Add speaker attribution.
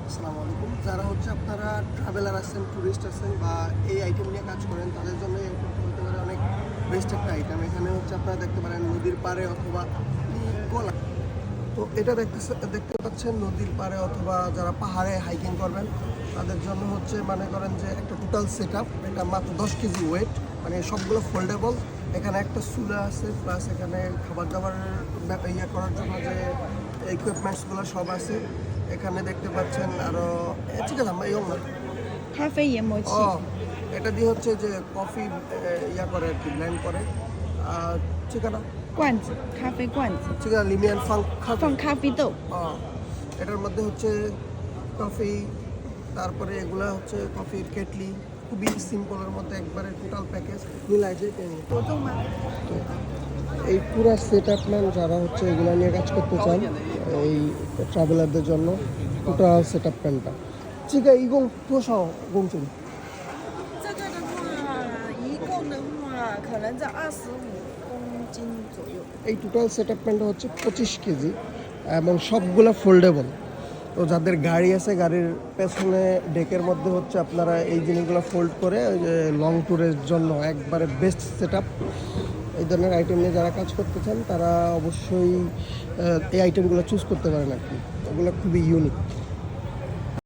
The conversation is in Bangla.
Speaker 1: আসসালামু আলাইকুম। যারা হচ্ছে আপনারা ট্রাভেলার আছেন, ট্যুরিস্ট আছেন বা এই আইটেম নিয়ে কাজ করেন, তাদের জন্য এই আইটেমটা হতে পারে অনেক বেস্ট একটা আইটেম। এখানে হচ্ছে আপনারা দেখতে পারেন নদীর পাড়ে অথবা গোলা। তো এটা দেখতে পাচ্ছেন নদীর পাড়ে অথবা যারা পাহাড়ে হাইকিং করবেন তাদের জন্য হচ্ছে মনে করেন যে একটা টোটাল সেট আপ। এটা মাত্র 10 কেজি ওয়েট, মানে সবগুলো ফোল্ডেবল। এখানে একটা চুলা আছে, প্লাস এখানে খাবার দাবার ইয়ে করার জন্য যে ইকুইপমেন্টসগুলো সব আছে। এখানে দেখতে পাচ্ছেন আরও ঠিক আছে আমরা ইয়ং না
Speaker 2: 咖啡研磨器
Speaker 1: ও এটা দিয়ে হচ্ছে যে কফি ইয়া করে আর কি, ব্লেন্ড করে। ঠিক আছে
Speaker 2: 罐子，咖啡罐子
Speaker 1: ঠিক আছে লিমিয়ান ফাং খাবে।
Speaker 2: 放咖啡豆，
Speaker 1: এটার মধ্যে হচ্ছে কফি, তারপরে এগুলা হচ্ছে কফির কেটলি। খুবই সিম্পলের মধ্যে একবারে টোটাল প্যাকেজ মিলাই যে পেয়ে।
Speaker 2: 活动吗？
Speaker 1: এই পুরো সেট আপ ম্যান যারা হচ্ছে এগুলো নিয়ে কাজ করতে চান, এই ট্রাভেলারদের জন্য টোটাল সেট আপ প্যানটা ঠিক আছে। ইগং তোষাও গংচুন
Speaker 2: 这个的话，一共的话可能在25公斤左右。
Speaker 1: এই টোটাল সেট আপ প্যানটা হচ্ছে 25 কেজি এবং সবগুলো ফোল্ডেবল। তো যাদের গাড়ি আছে, গাড়ির পেছনে ডেকের মধ্যে হচ্ছে আপনারা এই জিনিসগুলো ফোল্ড করে ওই যে লং ট্যুরের জন্য একবারে বেস্ট সেট আপ। এই ধরনের আইটেম নিয়ে যারা কাজ করতে চান তারা অবশ্যই এই আইটেমগুলো চুজ করতে পারেন আর কি। এগুলো খুবই ইউনিক।